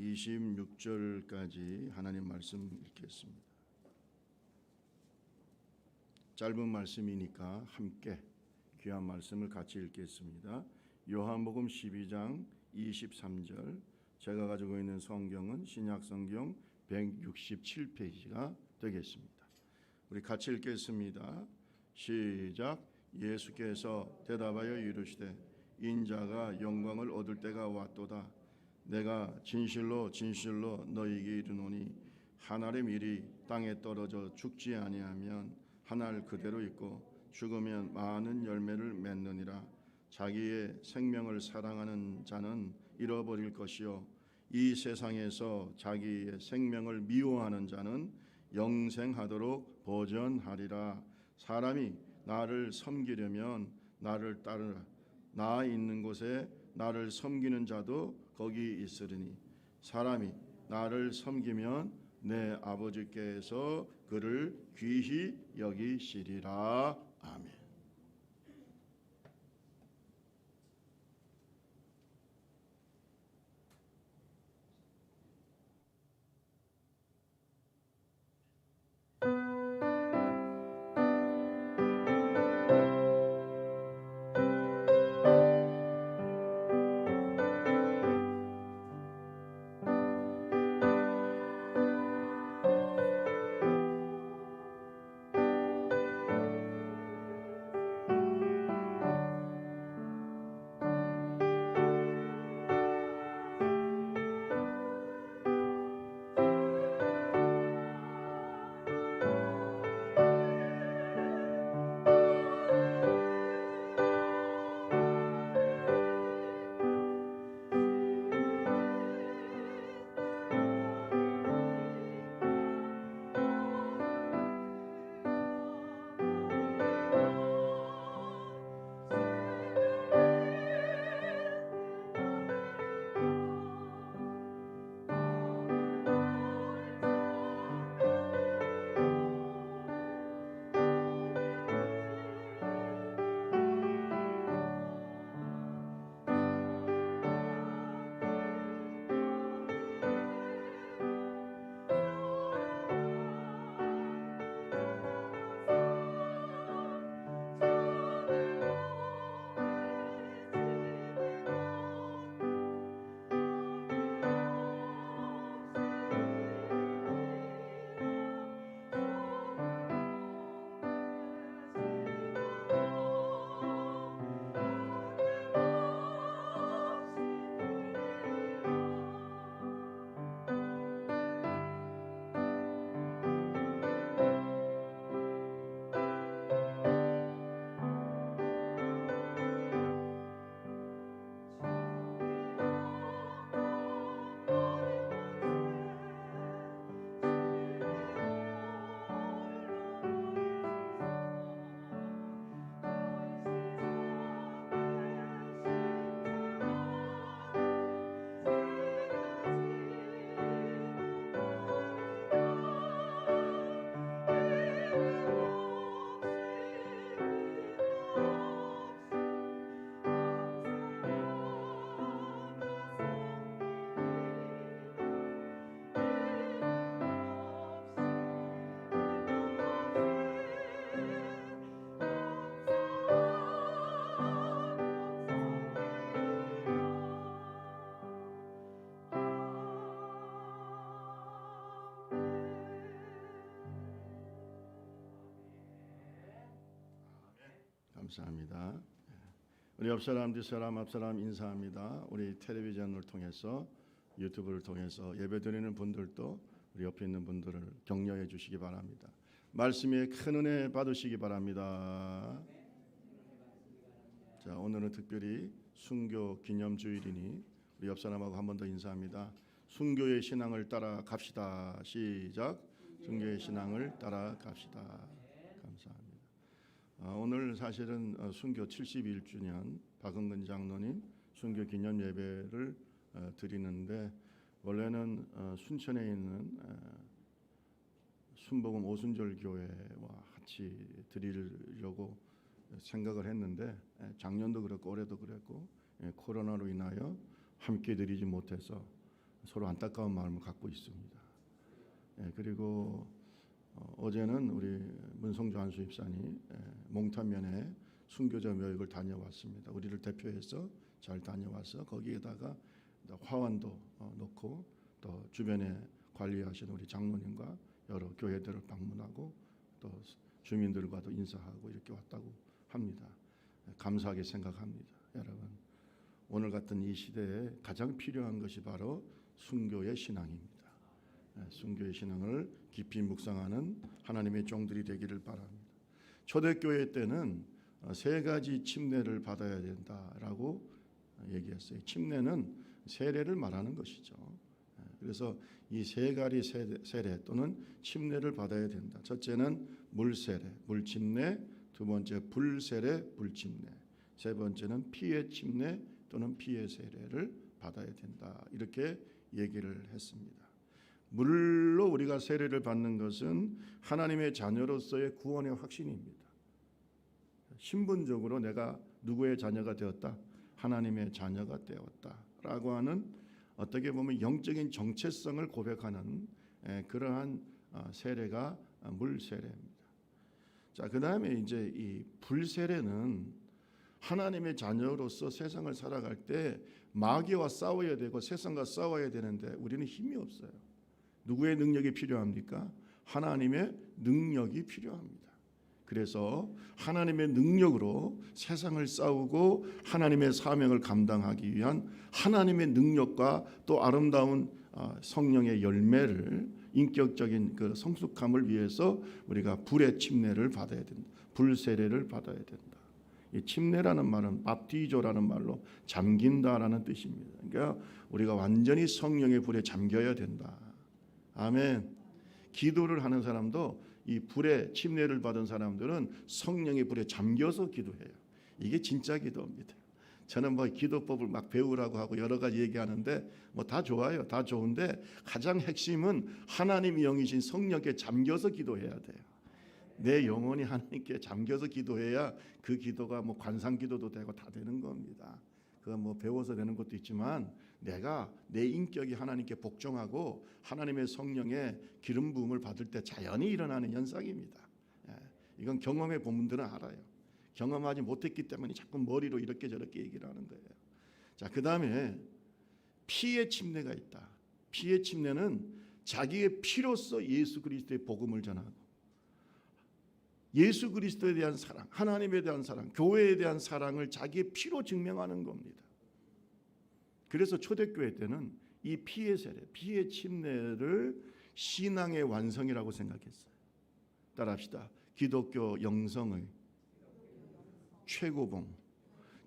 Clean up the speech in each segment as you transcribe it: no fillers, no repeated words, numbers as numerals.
26절까지 하나님 말씀 읽겠습니다. 짧은 말씀이니까 함께 귀한 말씀을 같이 읽겠습니다. 요한복음 12장 23절, 제가 가지고 있는 성경은 신약성경 167페이지가 되겠습니다. 우리 같이 읽겠습니다. 시작. 예수께서 대답하여 이르시되 인자가 영광을 얻을 때가 왔도다. 내가 진실로 진실로 너희에게 이르노니 한 알의 밀이 땅에 떨어져 죽지 아니하면 한 알 그대로 있고 죽으면 많은 열매를 맺느니라. 자기의 생명을 사랑하는 자는 잃어버릴 것이요 이 세상에서 자기의 생명을 미워하는 자는 영생하도록 보전하리라. 사람이 나를 섬기려면 나를 따르라. 나 있는 곳에 나를 섬기는 자도 거기 있으리니 사람이 나를 섬기면 내 아버지께서 그를 귀히 여기시리라. 아멘. 감사합니다. 우리 옆 사람, 뒷 사람, 앞 사람 인사합니다. 우리 텔레비전을 통해서 유튜브를 통해서 예배드리는 분들도 우리 옆에 있는 분들을 격려해 주시기 바랍니다. 말씀에 큰 은혜 받으시기 바랍니다. 자, 오늘은 특별히 순교 기념주일이니 우리 옆 사람하고 한 번 더 인사합니다. 순교의 신앙을 따라 갑시다. 시작. 순교의 신앙을 따라 갑시다. 감사합니다. 오늘 사실은 순교 71주년 박은근 장로님 순교 기념 예배를 드리는데 원래는 순천에 있는 순복음 오순절 교회와 같이 드리려고 생각을 했는데 작년도 그렇고 올해도 그랬고 코로나로 인하여 함께 드리지 못해서 서로 안타까운 마음을 갖고 있습니다. 그리고 어제는 우리 문성주 안수 입사님 몽탄면에 순교자 묘역을 다녀왔습니다. 우리를 대표해서 잘 다녀와서 거기에다가 화환도 놓고 또 주변에 관리하시는 우리 장로님과 여러 교회들을 방문하고 또 주민들과도 인사하고 이렇게 왔다고 합니다. 감사하게 생각합니다. 여러분, 오늘 같은 이 시대에 가장 필요한 것이 바로 순교의 신앙입니다. 순교의 신앙을 깊이 묵상하는 하나님의 종들이 되기를 바랍니다. 초대교회 때는 세 가지 침례를 받아야 된다라고 얘기했어요. 침례는 세례를 말하는 것이죠. 그래서 이 세 가지 세례 또는 침례를 받아야 된다. 첫째는 물세례, 물침례, 두 번째 불세례, 불침례, 세 번째는 피의 침례 또는 피의 세례를 받아야 된다. 이렇게 얘기를 했습니다. 물로 우리가 세례를 받는 것은 하나님의 자녀로서의 구원의 확신입니다. 신분적으로 내가 누구의 자녀가 되었다? 하나님의 자녀가 되었다라고 하는 어떻게 보면 영적인 정체성을 고백하는 그러한 세례가 물세례입니다. 자, 그다음에 이제 이 불세례는 하나님의 자녀로서 세상을 살아갈 때 마귀와 싸워야 되고 세상과 싸워야 되는데 우리는 힘이 없어요. 누구의 능력이 필요합니까? 하나님의 능력이 필요합니다. 그래서 하나님의 능력으로 세상을 싸우고 하나님의 사명을 감당하기 위한 하나님의 능력과 또 아름다운 성령의 열매를 인격적인 그 성숙함을 위해서 우리가 불의 침례를 받아야 된다. 불세례를 받아야 된다. 이 침례라는 말은 밥티조라는 말로 잠긴다라는 뜻입니다. 그러니까 우리가 완전히 성령의 불에 잠겨야 된다. 아멘. 기도를 하는 사람도 이 불에 침례를 받은 사람들은 성령의 불에 잠겨서 기도해요. 이게 진짜 기도입니다. 저는 뭐 기도법을 막 배우라고 하고 여러 가지 얘기하는데 뭐 다 좋아요. 다 좋은데 가장 핵심은 하나님의 영이신 성령께 잠겨서 기도해야 돼요. 내 영혼이 하나님께 잠겨서 기도해야 그 기도가 뭐 관상 기도도 되고 다 되는 겁니다. 그거 뭐 배워서 되는 것도 있지만 내가 내 인격이 하나님께 복종하고 하나님의 성령의 기름 부음을 받을 때 자연히 일어나는 현상입니다. 이건 경험의 본문들은 알아요. 경험하지 못했기 때문에 자꾸 머리로 이렇게 저렇게 얘기를 하는 거예요. 자, 그다음에 피의 침례가 있다. 피의 침례는 자기의 피로써 예수 그리스도의 복음을 전하고 예수 그리스도에 대한 사랑, 하나님에 대한 사랑, 교회에 대한 사랑을 자기의 피로 증명하는 겁니다. 그래서 초대교회 때는 이 피의 세례, 피의 침례를 신앙의 완성이라고 생각했어요. 따라합시다. 기독교 영성의 최고봉.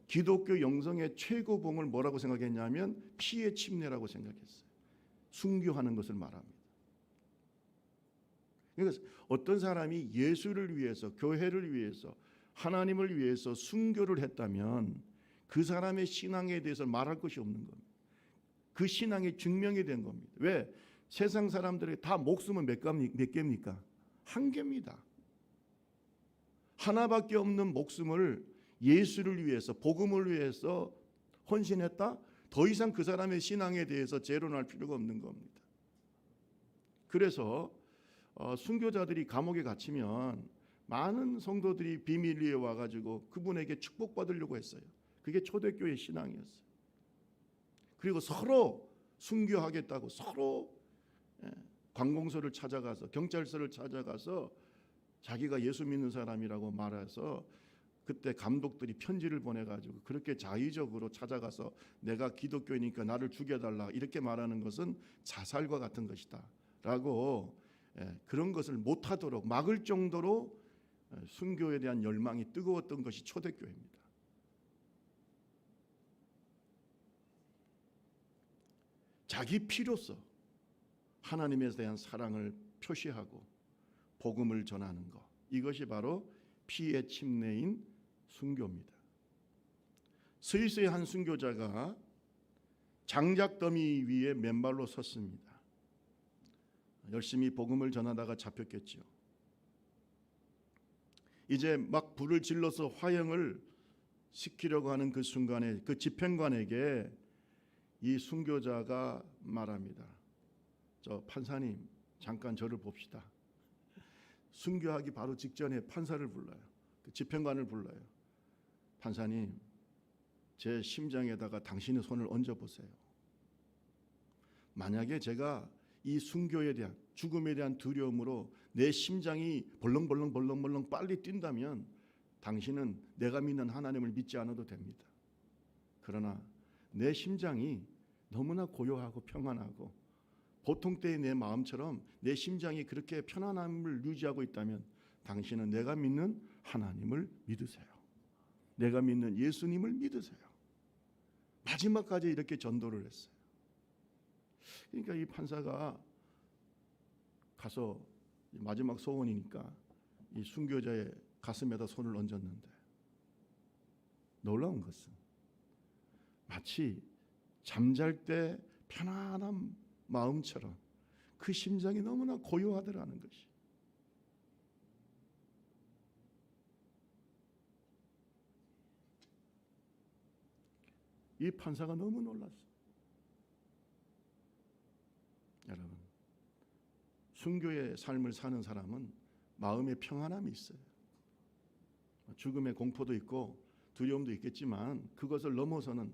기독교 영성의 최고봉을 뭐라고 생각했냐면 피의 침례라고 생각했어요. 순교하는 것을 말합니다. 그러니까 어떤 사람이 예수를 위해서, 교회를 위해서, 하나님을 위해서 순교를 했다면 그 사람의 신앙에 대해서 말할 것이 없는 겁니다. 그 신앙이 증명이 된 겁니다. 왜? 세상 사람들이 다 목숨은 몇 개입니까? 한 개입니다. 하나밖에 없는 목숨을 예수를 위해서, 복음을 위해서 헌신했다? 더 이상 그 사람의 신앙에 대해서 재론할 필요가 없는 겁니다. 그래서 순교자들이 감옥에 갇히면 많은 성도들이 비밀리에 와가지고 그분에게 축복받으려고 했어요. 그게 초대교회 신앙이었어요. 그리고 서로 순교하겠다고 서로 관공서를 찾아가서 경찰서를 찾아가서 자기가 예수 믿는 사람이라고 말해서 그때 감독들이 편지를 보내가지고 그렇게 자의적으로 찾아가서 내가 기독교니까 나를 죽여달라 이렇게 말하는 것은 자살과 같은 것이다 라고 그런 것을 못하도록 막을 정도로 순교에 대한 열망이 뜨거웠던 것이 초대교회입니다. 자기 피로서 하나님에 대한 사랑을 표시하고 복음을 전하는 것, 이것이 바로 피의 침례인 순교입니다. 스위스의 한 순교자가 장작더미 위에 맨발로 섰습니다. 열심히 복음을 전하다가 잡혔겠죠. 이제 막 불을 질러서 화형을 시키려고 하는 그 순간에 그 집행관에게 이 순교자가 말합니다. 저 판사님, 잠깐 저를 봅시다. 순교하기 바로 직전에 판사를 불러요. 그 집행관을 불러요. 판사님, 제 심장에다가 당신의 손을 얹어보세요. 만약에 제가 이 순교에 대한, 죽음에 대한 두려움으로 내 심장이 벌렁벌렁 빨리 뛴다면 당신은 내가 믿는 하나님을 믿지 않아도 됩니다. 그러나 내 심장이 너무나 고요하고 평안하고 보통 때의 내 마음처럼 내 심장이 그렇게 편안함을 유지하고 있다면 당신은 내가 믿는 하나님을 믿으세요. 내가 믿는 예수님을 믿으세요. 마지막까지 이렇게 전도를 했어요. 그러니까 이 판사가 가서 마지막 소원이니까 이 순교자의 가슴에다 손을 얹었는데 놀라운 것은 마치 잠잘 때 편안한 마음처럼 그 심장이 너무나 고요하더라는 것이. 이 판사가 너무 놀랐어요. 여러분, 순교의 삶을 사는 사람은 마음에 평안함이 있어요. 죽음의 공포도 있고 두려움도 있겠지만 그것을 넘어서는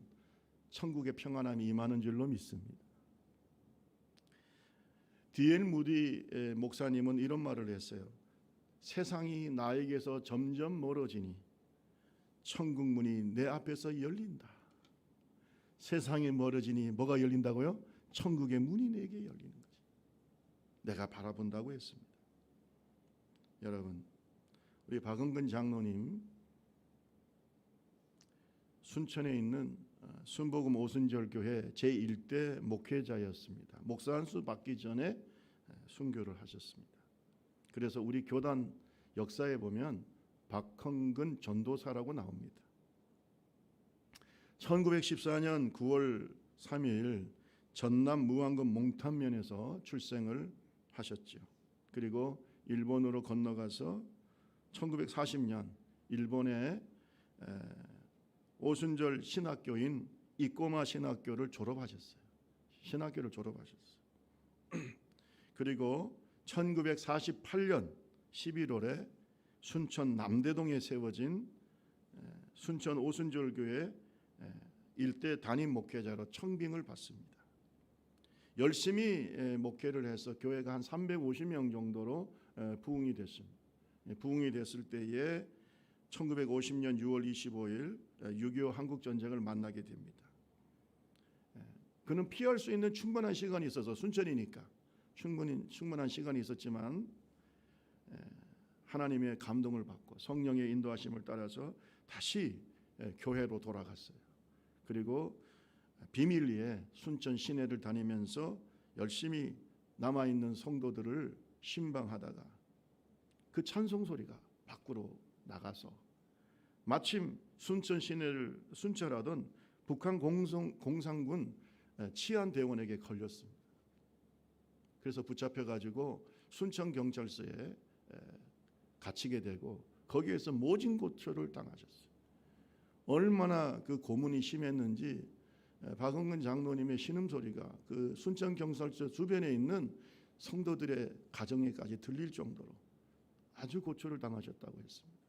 천국의 평안함이 임하는 줄로 믿습니다. D.L. 무디 목사님은 이런 말을 했어요. 세상이 나에게서 점점 멀어지니 천국 문이 내 앞에서 열린다. 세상이 멀어지니 뭐가 열린다고요? 천국의 문이 내게 열리는 거지. 내가 바라본다고 했습니다. 여러분, 우리 박은근 장로님 순천에 있는 순복음 오순절교회 제1대 목회자였습니다. 목사 안수 받기 전에 순교를 하셨습니다. 그래서 우리 교단 역사에 보면 박헌근 전도사라고 나옵니다. 1914년 9월 3일 전남 무안군 몽탄면에서 출생을 하셨죠. 그리고 일본으로 건너가서 1940년 일본의 오순절 신학교인 이꼬마 신학교를 졸업하셨어요. 신학교를 졸업하셨어요. 그리고 1948년 11월에 순천 남대동에 세워진 순천 오순절교회 일대 담임 목회자로 청빙을 받습니다. 열심히 목회를 해서 교회가 한 350명 정도로 부흥이 됐습니다. 부흥이 됐을 때에 1950년 6월 25일 6.25 한국전쟁을 만나게 됩니다. 그는 피할 수 있는 충분한 시간이 있어서 순천이니까 충분한 시간이 있었지만 하나님의 감동을 받고 성령의 인도하심을 따라서 다시 교회로 돌아갔어요. 그리고 비밀리에 순천 시내를 다니면서 열심히 남아있는 성도들을 신방하다가 그 찬송 소리가 밖으로 나가서 마침 순천 시내를 순찰하던 북한 공산군 치안대원에게 걸렸습니다. 그래서 붙잡혀가지고 순천 경찰서에 갇히게 되고 거기에서 모진 고초를 당하셨어요. 얼마나 그 고문이 심했는지 박은근 장로님의 신음소리가 그 순천 경찰서 주변에 있는 성도들의 가정에까지 들릴 정도로 아주 고초를 당하셨다고 했습니다.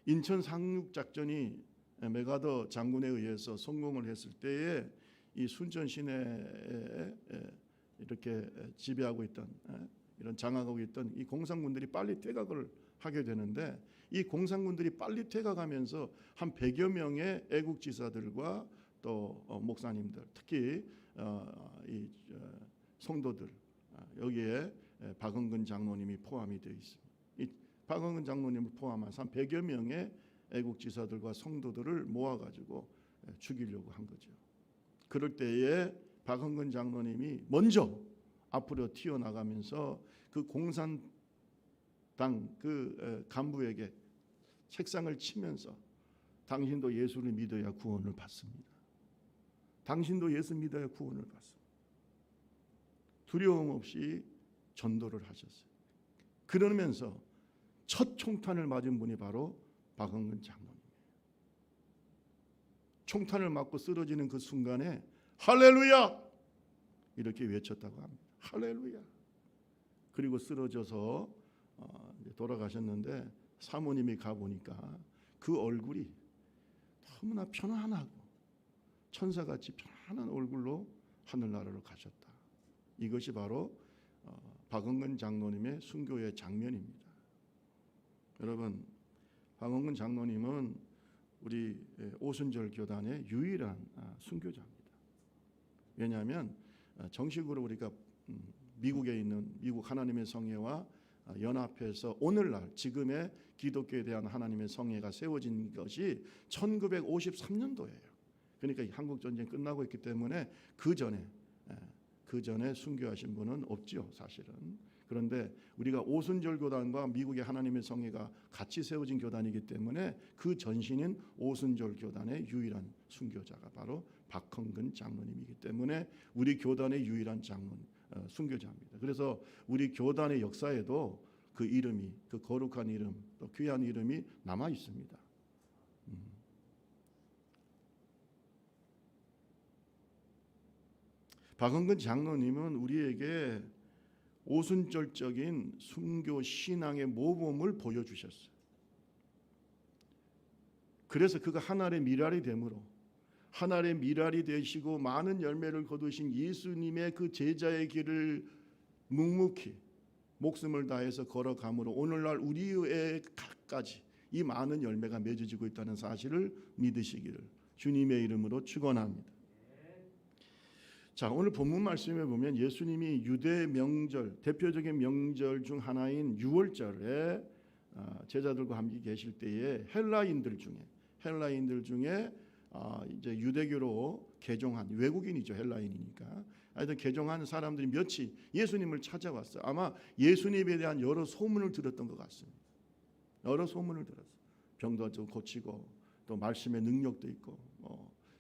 인천 상륙작전이 메가더 장군에 의해서 성공을 했을 때에 이 순천 시내에 이렇게 지배하고 있던 이런 장악하고 있던 이 공산군들이 빨리 퇴각을 하게 되는데 이 공산군들이 빨리 퇴각하면서 한 100여 명의 애국지사들과 또 목사님들 특히 이 성도들 여기에 박은근 장로님이 포함이 되어 있습니다. 이 박은근 장로님을 포함해서 한 100여 명의 애국지사들과 성도들을 모아가지고 죽이려고 한 거죠. 그럴 때에 박은근 장로님이 먼저 앞으로 튀어나가면서 그 공산당 그 간부에게 책상을 치면서 당신도 예수를 믿어야 구원을 받습니다. 당신도 예수 믿어야 구원을 받습니다. 두려움 없이 전도를 하셨어요. 그러면서 첫 총탄을 맞은 분이 바로 박은근 장로님이에요. 총탄을 맞고 쓰러지는 그 순간에 할렐루야 이렇게 외쳤다고 합니다. 할렐루야. 그리고 쓰러져서 돌아가셨는데 사모님이 가보니까 그 얼굴이 너무나 편안하고 천사같이 편안한 얼굴로 하늘나라로 가셨다. 이것이 바로 박원근 장로님의 순교의 장면입니다. 여러분, 박원근 장로님은 우리 오순절 교단의 유일한 순교자입니다. 왜냐하면 정식으로 우리가 미국에 있는 미국 하나님의 성회와 연합해서 오늘날 지금의 기독교에 대한 하나님의 성회가 세워진 것이 1953년도예요. 그러니까 한국 전쟁 끝나고 있기 때문에 그 전에 순교하신 분은 없지요, 사실은. 그런데 우리가 오순절 교단과 미국의 하나님의 성회가 같이 세워진 교단이기 때문에 그 전신인 오순절 교단의 유일한 순교자가 바로 박헌근 장로님이기 때문에 우리 교단의 유일한 순교자입니다. 그래서 우리 교단의 역사에도 그 이름이, 그 거룩한 이름, 또 귀한 이름이 남아 있습니다. 박헌근 장로님은 우리에게 오순절적인 순교 신앙의 모범을 보여주셨어요. 그래서 그가 하나의 미랄이 되므로 하나의 미랄이 되시고 많은 열매를 거두신 예수님의 그 제자의 길을 묵묵히 목숨을 다해서 걸어감으로 오늘날 우리의 각까지 이 많은 열매가 맺어지고 있다는 사실을 믿으시기를 주님의 이름으로 축원합니다. 자, 오늘 본문 말씀에 보면 예수님이 유대 명절, 대표적인 명절 중 하나인 유월절에 제자들과 함께 계실 때에 헬라인들 중에 이제 유대교로 개종한 외국인이죠, 헬라인이니까. 하여튼 개종한 사람들이 몇이 예수님을 찾아왔어요. 아마 예수님에 대한 여러 소문을 들었던 것 같습니다. 여러 소문을 들었어요. 병도 좀 고치고 또 말씀의 능력도 있고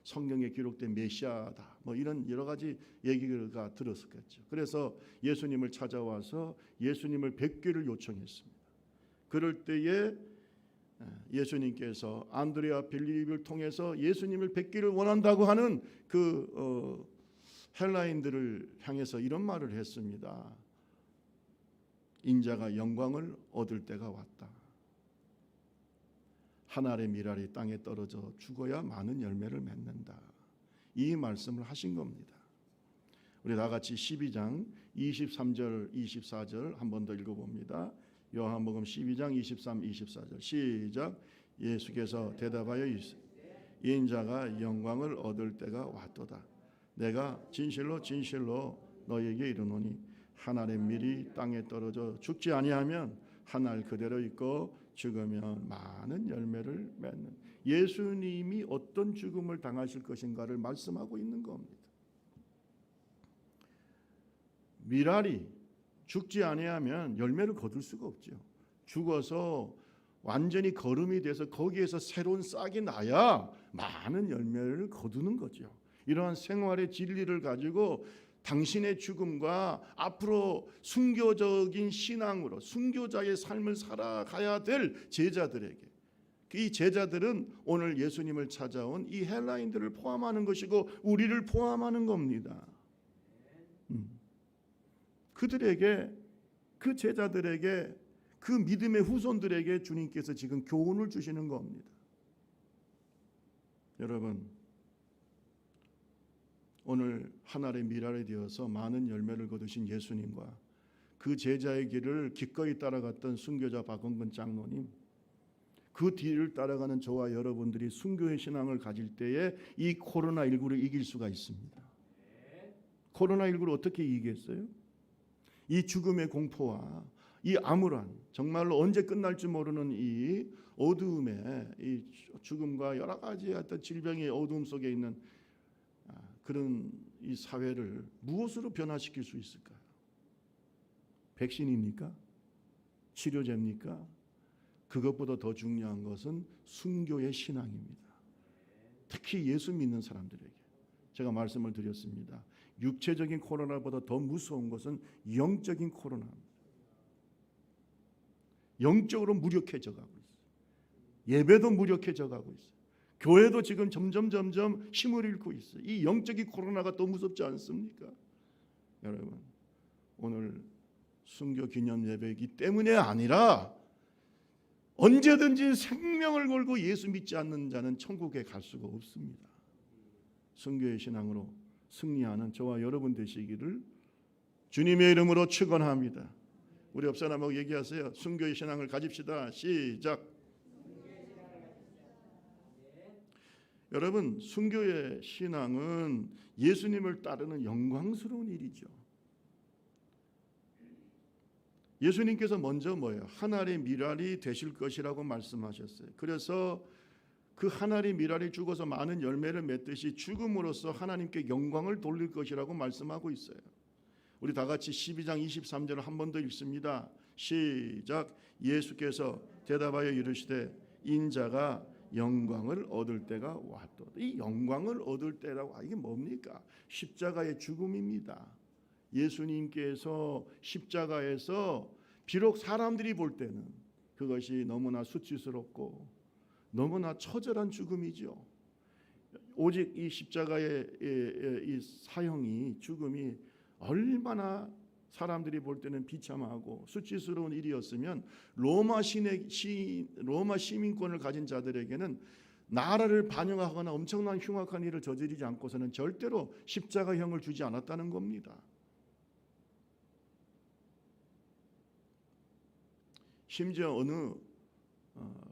성경에 기록된 메시아다 이런 여러 가지 얘기가 들었었겠죠. 그래서 예수님을 찾아와서 예수님을 뵙기를 요청했습니다. 그럴 때에 예수님께서 안드레와 빌립을 통해서 예수님을 뵙기를 원한다고 하는 그 헬라인들을 향해서 이런 말을 했습니다. 인자가 영광을 얻을 때가 왔다. 하늘의 미랄이 땅에 떨어져 죽어야 많은 열매를 맺는다. 이 말씀을 하신 겁니다. 우리 다 같이 12장 23절 24절 한 번 더 읽어봅니다. 요한복음 12장 23, 24절 시작. 예수께서 대답하여 이르시되 인자가 영광을 얻을 때가 왔도다. 내가 진실로 진실로 너에게 이르노니 하늘의 밀이 땅에 떨어져 죽지 아니하면 하늘 그대로 있고 죽으면 많은 열매를 맺는, 예수님이 어떤 죽음을 당하실 것인가를 말씀하고 있는 겁니다. 미랄이 죽지 아니하면 열매를 거둘 수가 없죠. 죽어서 완전히 거름이 돼서 거기에서 새로운 싹이 나야 많은 열매를 거두는 거죠. 이러한 생활의 진리를 가지고 당신의 죽음과 앞으로 순교적인 신앙으로 순교자의 삶을 살아가야 될 제자들에게, 이 제자들은 오늘 예수님을 찾아온 이 헬라인들을 포함하는 것이고 우리를 포함하는 겁니다. 그들에게, 그 제자들에게, 그 믿음의 후손들에게 주님께서 지금 교훈을 주시는 겁니다. 여러분, 오늘 하늘의 미랄이 되어서 많은 열매를 거두신 예수님과 그 제자의 길을 기꺼이 따라갔던 순교자 박헌근 장로님, 그 뒤를 따라가는 저와 여러분들이 순교의 신앙을 가질 때에 이 코로나19를 이길 수가 있습니다. 코로나19를 어떻게 이기겠어요? 이 죽음의 공포와 이 암울한, 정말로 언제 끝날지 모르는 이 어두움의, 이 죽음과 여러 가지 어떤 질병의 어두움 속에 있는 그런 이 사회를 무엇으로 변화시킬 수 있을까요? 백신입니까? 치료제입니까? 그것보다 더 중요한 것은 순교의 신앙입니다. 특히 예수 믿는 사람들에게 제가 말씀을 드렸습니다. 육체적인 코로나보다 더 무서운 것은 영적인 코로나입니다. 영적으로 무력해져 가고 있어요. 예배도 무력해져 가고 있어요. 교회도 지금 점점 힘을 잃고 있어요. 이 영적인 코로나가 더 무섭지 않습니까? 여러분, 오늘 순교 기념 예배이기 때문에 아니라 언제든지 생명을 걸고 예수 믿지 않는 자는 천국에 갈 수가 없습니다. 순교의 신앙으로 승리하는 저와 여러분 되시기를 주님의 이름으로 축원합니다. 우리 옆 사람하고 얘기하세요. 순교의 신앙을 가집시다. 시작. 여러분, 순교의 신앙은 예수님을 따르는 영광스러운 일이죠. 예수님께서 먼저 뭐예요? 한 알의 밀알이 되실 것이라고 말씀하셨어요. 그래서 그 한 알의 밀알이 죽어서 많은 열매를 맺듯이 죽음으로써 하나님께 영광을 돌릴 것이라고 말씀하고 있어요. 우리 다 같이 12장 23절을 한 번 더 읽습니다. 시작. 예수께서 대답하여 이르시되 인자가 영광을 얻을 때가 왔도다. 이 영광을 얻을 때라고 이게 뭡니까? 십자가의 죽음입니다. 예수님께서 십자가에서 비록 사람들이 볼 때는 그것이 너무나 수치스럽고 너무나 처절한 죽음이죠. 오직 이 십자가의 이 사형이 죽음이 얼마나 사람들이 볼 때는 비참하고 수치스러운 일이었으면 로마 시민권을 가진 자들에게는 나라를 반영하거나 엄청난 흉악한 일을 저지르지 않고서는 절대로 십자가형을 주지 않았다는 겁니다. 심지어 어느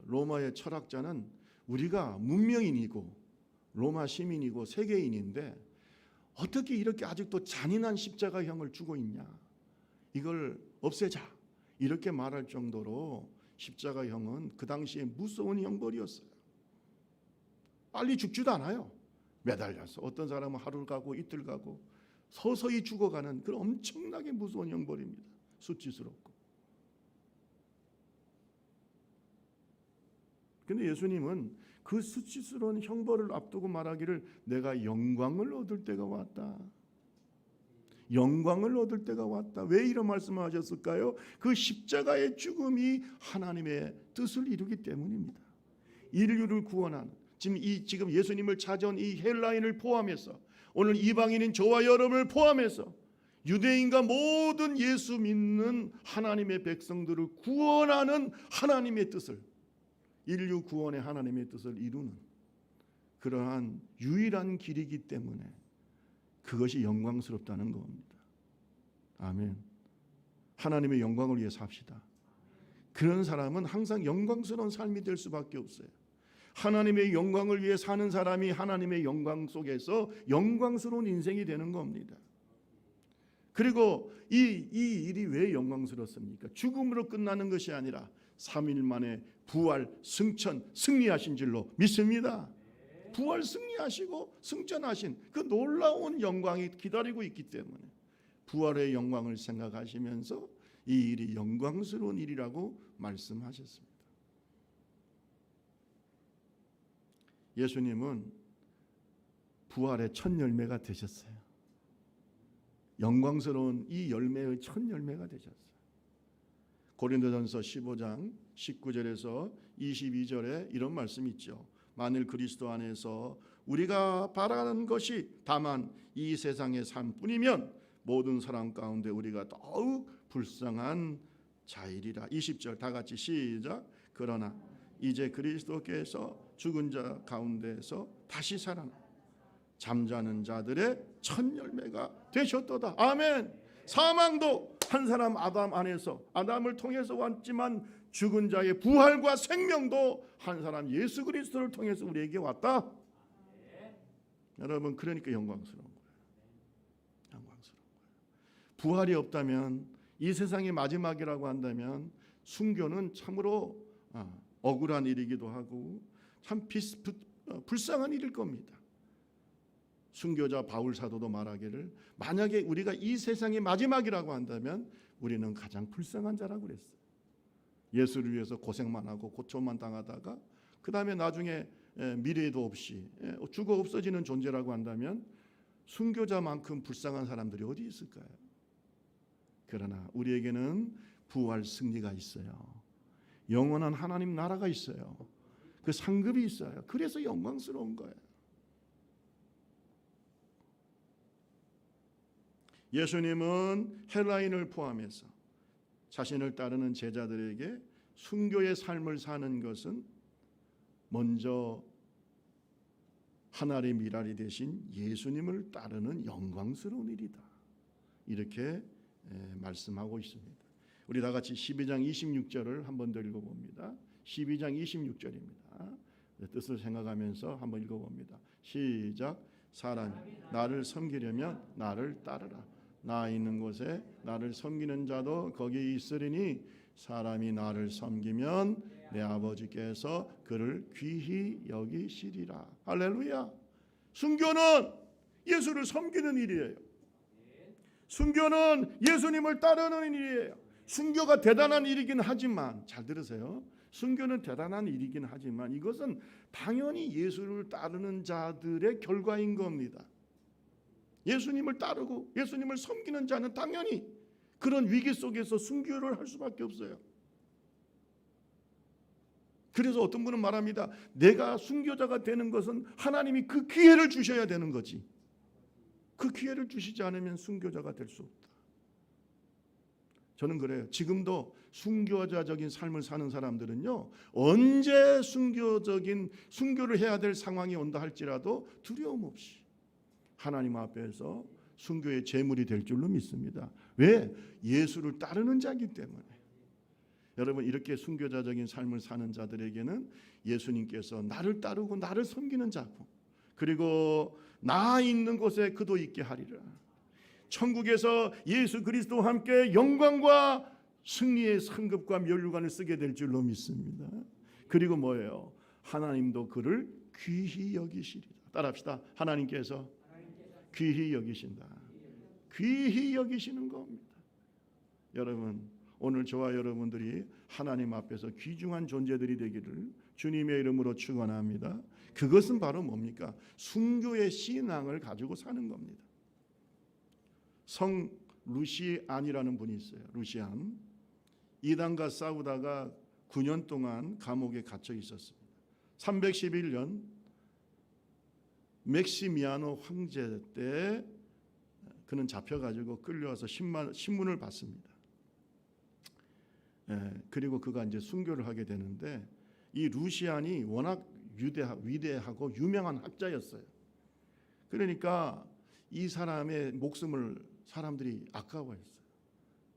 로마의 철학자는 우리가 문명인이고 로마 시민이고 세계인인데 어떻게 이렇게 아직도 잔인한 십자가형을 주고 있냐, 이걸 없애자, 이렇게 말할 정도로 십자가형은 그 당시에 무서운 형벌이었어요. 빨리 죽지도 않아요. 매달려서 어떤 사람은 하루 가고 이틀 가고 서서히 죽어가는 그런 엄청나게 무서운 형벌입니다. 수치스럽고. 근데 예수님은 그 수치스러운 형벌을 앞두고 말하기를 내가 영광을 얻을 때가 왔다. 영광을 얻을 때가 왔다. 왜 이런 말씀을 하셨을까요? 그 십자가의 죽음이 하나님의 뜻을 이루기 때문입니다. 인류를 구원하는 지금 예수님을 찾아온 이 헬라인을 포함해서 오늘 이방인인 저와 여러분을 포함해서 유대인과 모든 예수 믿는 하나님의 백성들을 구원하는 하나님의 뜻을, 인류 구원의 하나님의 뜻을 이루는 그러한 유일한 길이기 때문에 그것이 영광스럽다는 겁니다. 아멘. 하나님의 영광을 위해 삽시다. 그런 사람은 항상 영광스러운 삶이 될 수밖에 없어요. 하나님의 영광을 위해 사는 사람이 하나님의 영광 속에서 영광스러운 인생이 되는 겁니다. 그리고 이 일이 왜 영광스럽습니까? 죽음으로 끝나는 것이 아니라 3일 만에 부활, 승천, 승리하신 줄로 믿습니다. 부활 승리하시고 승천하신 그 놀라운 영광이 기다리고 있기 때문에 부활의 영광을 생각하시면서 이 일이 영광스러운 일이라고 말씀하셨습니다. 예수님은 부활의 첫 열매가 되셨어요. 영광스러운 이 열매의 첫 열매가 되셨어요. 고린도전서 15장 19절에서 22절에 이런 말씀이 있죠. 만일 그리스도 안에서 우리가 바라는 것이 다만 이 세상의 삶뿐이면 모든 사람 가운데 우리가 더욱 불쌍한 자이리라. 20절 다 같이 시작. 그러나 이제 그리스도께서 죽은 자 가운데서 다시 살아나 잠자는 자들의 첫 열매가 되셨도다. 아멘. 사망도 한 사람 아담 안에서 아담을 통해서 왔지만 죽은 자의 부활과 생명도 한 사람 예수 그리스도를 통해서 우리에게 왔다. 여러분, 그러니까 영광스러운 거예요. 영광스러운 거예요. 부활이 없다면, 이 세상의 마지막이라고 한다면 순교는 참으로 억울한 일이기도 하고 참 불쌍한 일일 겁니다. 순교자 바울 사도도 말하기를 만약에 우리가 이 세상의 마지막이라고 한다면 우리는 가장 불쌍한 자라고 그랬어요. 예수를 위해서 고생만 하고 고초만 당하다가 그 다음에 나중에 미래도 없이 죽어 없어지는 존재라고 한다면 순교자만큼 불쌍한 사람들이 어디 있을까요? 그러나 우리에게는 부활 승리가 있어요. 영원한 하나님 나라가 있어요. 그 상급이 있어요. 그래서 영광스러운 거예요. 예수님은 헬라인을 포함해서 자신을 따르는 제자들에게 순교의 삶을 사는 것은 먼저 하나님의 미랄이 되신 예수님을 따르는 영광스러운 일이다. 이렇게 말씀하고 있습니다. 우리 다 같이 12장 26절을 한번 더 읽어봅니다. 12장 26절입니다. 뜻을 생각하면서 한번 읽어봅니다. 시작. 사람이 나를 섬기려면 나를 따르라. 나 있는 곳에 나를 섬기는 자도 거기 있으리니 사람이 나를 섬기면 내 아버지께서 그를 귀히 여기시리라. 할렐루야. 순교는 예수를 섬기는 일이에요. 순교는 예수님을 따르는 일이에요. 순교가 대단한 일이긴 하지만, 잘 들으세요. 순교는 대단한 일이긴 하지만 이것은 당연히 예수를 따르는 자들의 결과인 겁니다. 예수님을 따르고 예수님을 섬기는 자는 당연히 그런 위기 속에서 순교를 할 수밖에 없어요. 그래서 어떤 분은 말합니다. 내가 순교자가 되는 것은 하나님이 그 기회를 주셔야 되는 거지. 그 기회를 주시지 않으면 순교자가 될 수 없다. 저는 그래요. 지금도 순교자적인 삶을 사는 사람들은요, 언제 순교를 해야 될 상황이 온다 할지라도 두려움 없이 하나님 앞에서 순교의 제물이 될 줄로 믿습니다. 왜? 예수를 따르는 자이기 때문에. 여러분, 이렇게 순교자적인 삶을 사는 자들에게는 예수님께서 나를 따르고 나를 섬기는 자고, 그리고 나 있는 곳에 그도 있게 하리라. 천국에서 예수 그리스도와 함께 영광과 승리의 상급과 면류관을 쓰게 될 줄로 믿습니다. 그리고 뭐예요? 하나님도 그를 귀히 여기시리라. 따라합시다. 하나님께서 귀히 여기신다. 귀히 여기시는 겁니다. 여러분, 오늘 저와 여러분들이 하나님 앞에서 귀중한 존재들이 되기를 주님의 이름으로 축원합니다. 그것은 바로 뭡니까? 순교의 신앙을 가지고 사는 겁니다. 성 루시안이라는 분이 있어요. 루시안. 이단과 싸우다가 9년 동안 감옥에 갇혀 있었습니다. 311년 맥시미아노 황제 때 그는 잡혀가지고 끌려와서 신문을 받습니다. 그리고 그가 이제 순교를 하게 되는데, 이 루시안이 워낙 위대하고 유명한 학자였어요. 그러니까 이 사람의 목숨을 사람들이 아까워했어요.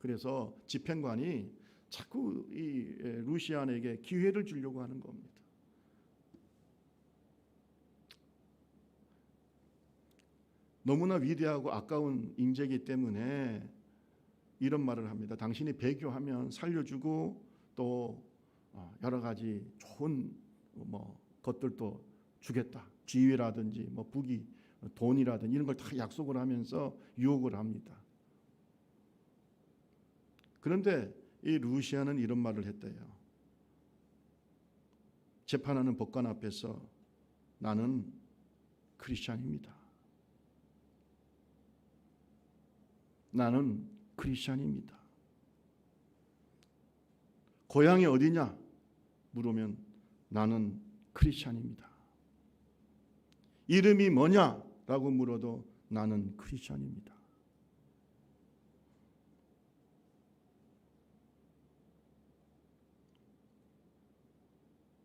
그래서 집행관이 자꾸 이 루시안에게 기회를 주려고 하는 겁니다. 너무나 위대하고 아까운 인재이기 때문에 이런 말을 합니다. 당신이 배교하면 살려주고 또 여러 가지 좋은 것들도 주겠다. 지위라든지 부귀, 돈이라든지 이런 걸 다 약속을 하면서 유혹을 합니다. 그런데 이 루시안은 이런 말을 했대요. 재판하는 법관 앞에서 나는 크리스찬입니다. 나는 크리스찬입니다. 고향이 어디냐 물으면 나는 크리스찬입니다. 이름이 뭐냐라고 물어도 나는 크리스찬입니다.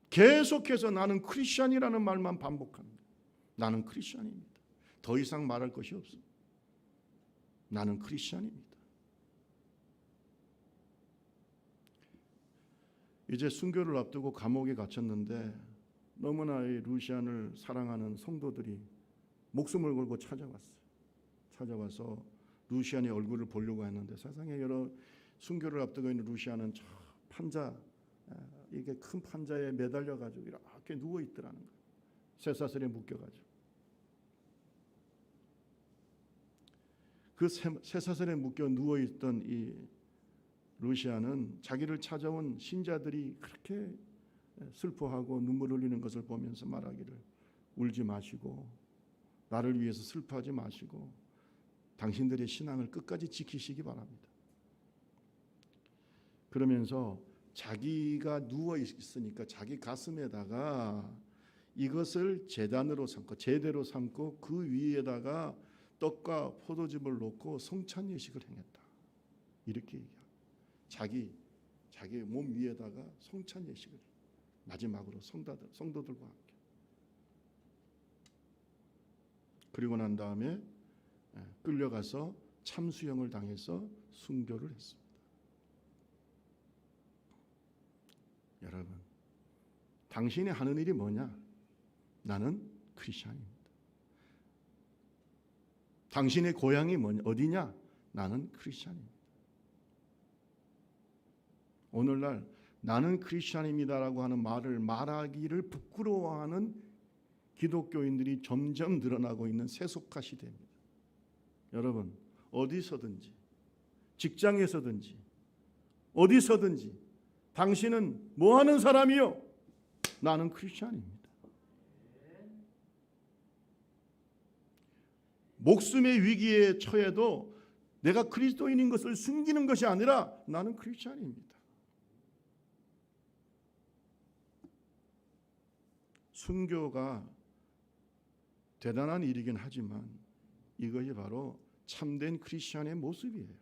계속해서 나는 크리스찬이라는 말만 반복합니다. 나는 크리스찬입니다. 더 이상 말할 것이 없습니다. 나는 크리스찬입니다. 이제 순교를 앞두고 감옥에 갇혔는데 너무나 이 루시안을 사랑하는 성도들이 목숨을 걸고 찾아와서 루시안의 얼굴을 보려고 했는데, 세상에 여러 순교를 앞두고 있는 루시안은 저 판자, 이게 큰 판자에 매달려 가지고 이렇게 누워 있더라는 거예요. 쇠사슬에 묶여 가지고. 그 쇠사슬에 묶여 누워 있던 이 루시안은 자기를 찾아온 신자들이 그렇게 슬퍼하고 눈물 흘리는 것을 보면서 말하기를, 울지 마시고 나를 위해서 슬퍼하지 마시고 당신들의 신앙을 끝까지 지키시기 바랍니다. 그러면서 자기가 누워 있으니까 자기 가슴에다가 이것을 제단으로 삼고 제대로 삼고 그 위에다가 떡과 포도즙을 놓고 성찬 예식을 행했다. 이렇게 얘기합니다. 자기 몸 위에다가 성찬 예식을 마지막으로 성도들과 함께. 그리고 난 다음에 끌려가서 참수형을 당해서 순교를 했습니다. 여러분, 당신이 하는 일이 뭐냐? 나는 크리스천입니다. 당신의 고향이 뭐냐? 어디냐? 나는 크리스천입니다. 오늘날 나는 크리스천입니다라고 하는 말을 말하기를 부끄러워하는 기독교인들이 점점 늘어나고 있는 세속화 시대입니다. 여러분, 어디서든지 직장에서든지 어디서든지 당신은 뭐 하는 사람이요? 나는 크리스천입니다. 목숨의 위기에 처해도 내가 그리스도인인 것을 숨기는 것이 아니라 나는 크리스천입니다. 순교가 대단한 일이긴 하지만 이것이 바로 참된 크리스천의 모습이에요.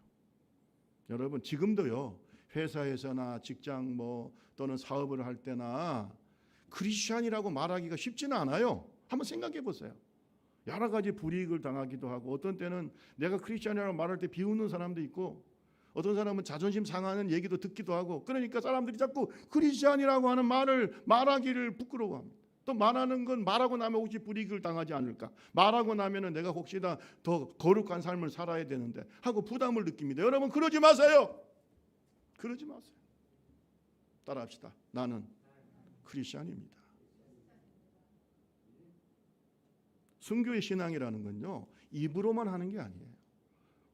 여러분, 지금도요, 회사에서나 직장 또는 사업을 할 때나 크리스천이라고 말하기가 쉽지는 않아요. 한번 생각해 보세요. 여러 가지 불이익을 당하기도 하고, 어떤 때는 내가 크리스천이라고 말할 때 비웃는 사람도 있고, 어떤 사람은 자존심 상하는 얘기도 듣기도 하고, 그러니까 사람들이 자꾸 크리스천이라고 하는 말을 말하기를 부끄러워합니다. 또 말하는 건 말하고 나면 혹시 불이익을 당하지 않을까, 말하고 나면은 내가 혹시나 더 거룩한 삶을 살아야 되는데 하고 부담을 느낍니다. 여러분, 그러지 마세요. 그러지 마세요. 따라합시다. 나는 크리스천입니다. 순교의 신앙이라는 건요, 입으로만 하는 게 아니에요.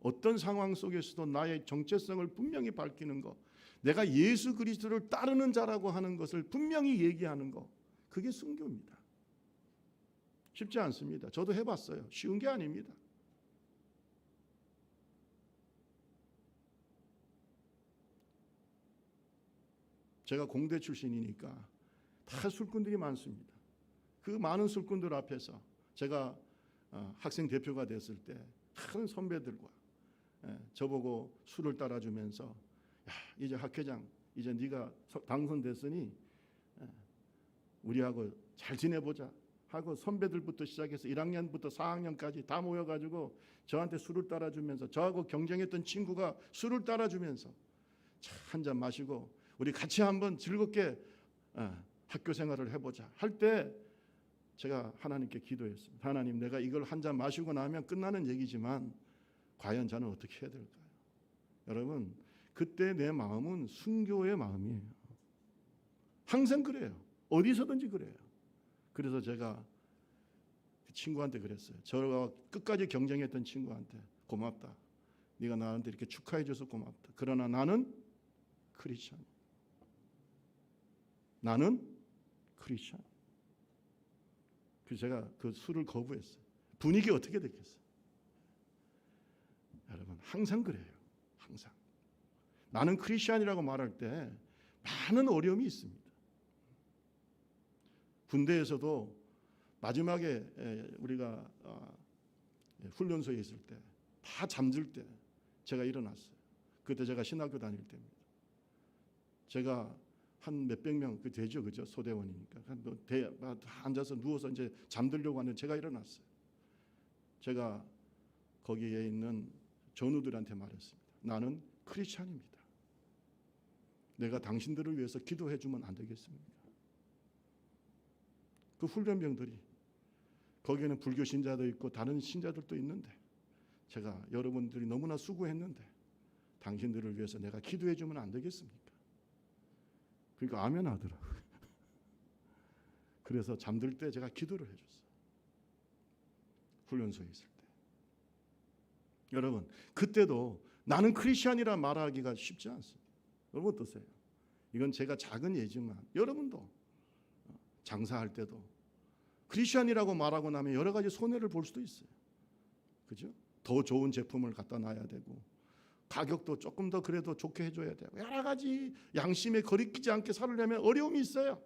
어떤 상황 속에서도 나의 정체성을 분명히 밝히는 것, 내가 예수 그리스도를 따르는 자라고 하는 것을 분명히 얘기하는 것, 그게 순교입니다. 쉽지 않습니다. 저도 해봤어요. 쉬운 게 아닙니다. 제가 공대 출신이니까 다 술꾼들이 많습니다. 그 많은 술꾼들 앞에서 제가 학생 대표가 됐을 때 큰 선배들과 저보고 술을 따라주면서, 야, 이제 학회장, 이제 네가 당선됐으니 우리하고 잘 지내보자 하고 선배들부터 시작해서 1학년부터 4학년까지 다 모여가지고 저한테 술을 따라주면서, 저하고 경쟁했던 친구가 술을 따라주면서 한 잔 마시고 우리 같이 한번 즐겁게 학교 생활을 해보자 할 때 제가 하나님께 기도했습니다. 하나님, 내가 이걸 한 잔 마시고 나면 끝나는 얘기지만 과연 저는 어떻게 해야 될까요? 여러분, 그때 내 마음은 순교의 마음이에요. 항상 그래요. 어디서든지 그래요. 그래서 제가 그 친구한테 그랬어요. 저와 끝까지 경쟁했던 친구한테, 고맙다. 네가 나한테 이렇게 축하해줘서 고맙다. 그러나 나는 크리스천. 나는 크리스천. 그래서 제가 그 술을 거부했어요. 분위기 어떻게 됐겠어요? 여러분, 항상 그래요. 항상. 나는 크리스천이라고 말할 때 많은 어려움이 있습니다. 군대에서도 마지막에 우리가 훈련소에 있을 때 다 잠들 때 제가 일어났어요. 그때 제가 신학교 다닐 때입니다. 제가 한 몇백 명 되죠, 그죠? 소대원이니까 앉아서 누워서 이제 잠들려고 하는데 제가 일어났어요. 제가 거기에 있는 전우들한테 말했습니다. 나는 크리스천입니다. 내가 당신들을 위해서 기도해 주면 안 되겠습니까? 그 훈련병들이, 거기에는 불교 신자도 있고 다른 신자들도 있는데, 제가 여러분들이 너무나 수고했는데 당신들을 위해서 내가 기도해 주면 안 되겠습니까? 그러니까 아멘 하더라고요. 그래서 잠들 때 제가 기도를 해줬어요. 훈련소에 있을 때. 여러분, 그때도 나는 크리스천이라 말하기가 쉽지 않습니다. 여러분 어떠세요? 이건 제가 작은 예지만 여러분도 장사할 때도 크리스천이라고 말하고 나면 여러 가지 손해를 볼 수도 있어요. 그죠? 더 좋은 제품을 갖다 놔야 되고, 가격도 조금 더 그래도 좋게 해줘야 돼요. 여러 가지 양심에 거리끼지 않게 살려면 어려움이 있어요.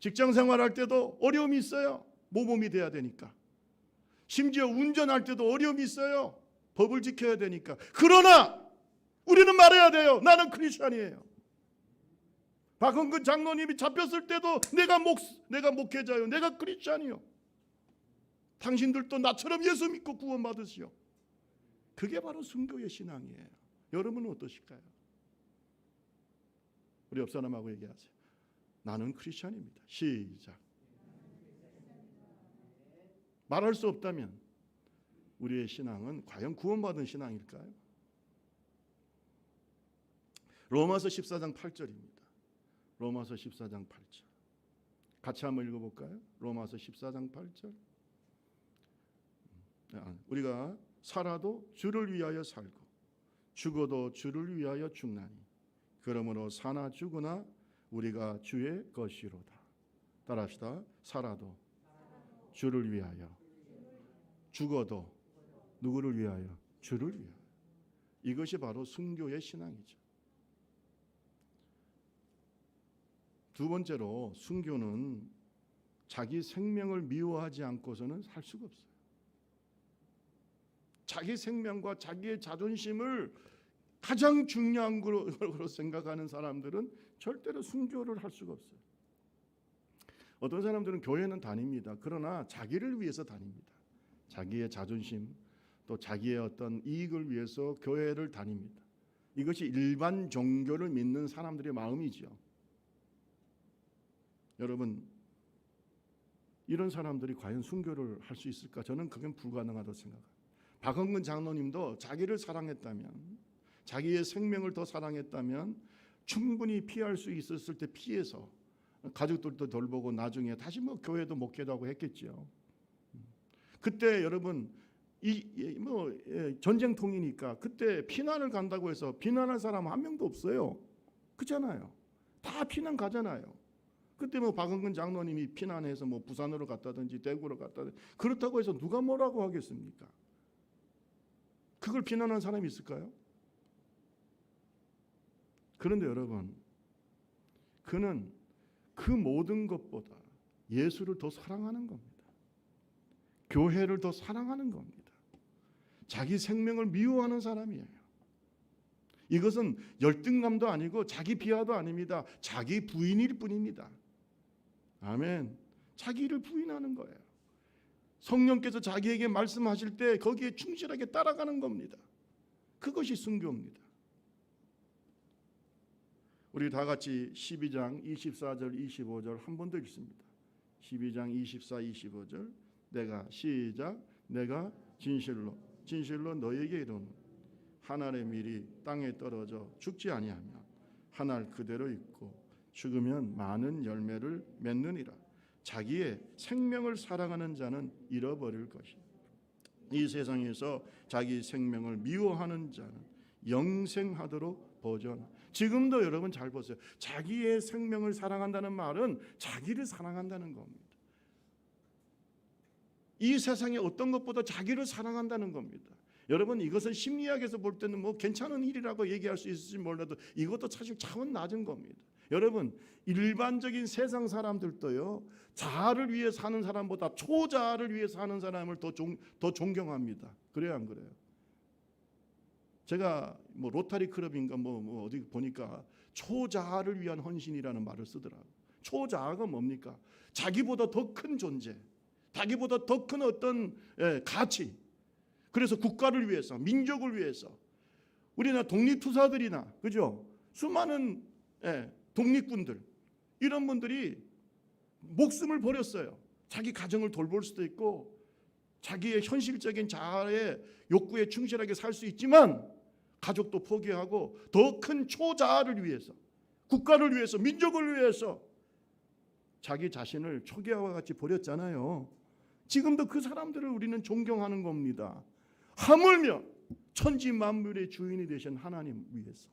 직장 생활할 때도 어려움이 있어요. 모범이 돼야 되니까. 심지어 운전할 때도 어려움이 있어요. 법을 지켜야 되니까. 그러나 우리는 말해야 돼요. 나는 크리스찬이에요. 박헌근 장로님이 잡혔을 때도 내가 목회자요. 내가 크리스찬이요. 당신들도 나처럼 예수 믿고 구원받으시오. 그게 바로 순교의 신앙이에요. 여러분은 어떠실까요? 우리 옆 사람하고 얘기하세요. 나는 크리스찬입니다. 시작. 말할 수 없다면 우리의 신앙은 과연 구원받은 신앙일까요? 로마서 14장 8절입니다. 로마서 14장 8절. 같이 한번 읽어볼까요? 로마서 14장 8절. 우리가 살아도 주를 위하여 살고 죽어도 주를 위하여 죽나니 그러므로 사나 죽으나 우리가 주의 것이로다. 따라합시다. 살아도 주를 위하여 죽어도 누구를 위하여? 주를 위하여. 이것이 바로 순교의 신앙이죠. 두 번째로 순교는 자기 생명을 미워하지 않고서는 살 수가 없어요. 자기 생명과 자기의 자존심을 가장 중요한 걸로 생각하는 사람들은 절대로 순교를 할 수가 없어요. 어떤 사람들은 교회는 다닙니다. 그러나 자기를 위해서 다닙니다. 자기의 자존심 또 자기의 어떤 이익을 위해서 교회를 다닙니다. 이것이 일반 종교를 믿는 사람들의 마음이죠. 여러분, 이런 사람들이 과연 순교를 할 수 있을까? 저는 그건 불가능하다고 생각합니다. 박헌근 장로님도 자기를 사랑했다면, 자기의 생명을 더 사랑했다면 충분히 피할 수 있었을 때 피해서 가족들도 돌보고 나중에 다시 교회도 목회도 하고 했겠죠. 그때 여러분 전쟁통이니까 그때 피난을 간다고 해서 피난할 사람 한 명도 없어요. 그렇잖아요. 다 피난 가잖아요. 그때 박헌근 장로님이 피난해서 부산으로 갔다든지 대구로 갔다든지 그렇다고 해서 누가 뭐라고 하겠습니까? 그걸 비난한 사람이 있을까요? 그런데 여러분, 그는 그 모든 것보다 예수를 더 사랑하는 겁니다. 교회를 더 사랑하는 겁니다. 자기 생명을 미워하는 사람이에요. 이것은 열등감도 아니고 자기 비하도 아닙니다. 자기 부인일 뿐입니다. 아멘. 자기를 부인하는 거예요. 성령께서 자기에게 말씀하실 때 거기에 충실하게 따라가는 겁니다. 그것이 순교입니다. 우리 다 같이 12장 24절 25절 한 번 더 읽습니다. 12장 24, 25절. 내가 시작. 내가 진실로 너에게 이르노니 한 알의 밀이 땅에 떨어져 죽지 아니하면 한 알 그대로 있고 죽으면 많은 열매를 맺느니라. 자기의 생명을 사랑하는 자는 잃어버릴 것이다. 이 세상에서 자기 생명을 미워하는 자는 영생하도록 보존. 지금도 여러분 잘 보세요. 자기의 생명을 사랑한다는 말은 자기를 사랑한다는 겁니다. 이 세상에 어떤 것보다 자기를 사랑한다는 겁니다. 여러분, 이것은 심리학에서 볼 때는 괜찮은 일이라고 얘기할 수 있을지 몰라도 이것도 사실 차원 낮은 겁니다. 여러분, 일반적인 세상 사람들도요, 자아를 위해 사는 사람보다 초자아를 위해 사는 사람을 더 존경합니다. 그래요, 안 그래요? 제가 로타리 클럽인가 어디 보니까 초자아를 위한 헌신이라는 말을 쓰더라고요. 초자아가 뭡니까? 자기보다 더 큰 존재, 자기보다 더 큰 어떤 가치. 그래서 국가를 위해서, 민족을 위해서, 우리나라 독립투사들이나 그죠? 수많은 독립군들, 이런 분들이 목숨을 버렸어요. 자기 가정을 돌볼 수도 있고 자기의 현실적인 자아의 욕구에 충실하게 살 수 있지만 가족도 포기하고 더 큰 초자아를 위해서, 국가를 위해서, 민족을 위해서 자기 자신을 초기화와 같이 버렸잖아요. 지금도 그 사람들을 우리는 존경하는 겁니다. 하물며 천지 만물의 주인이 되신 하나님 위해서,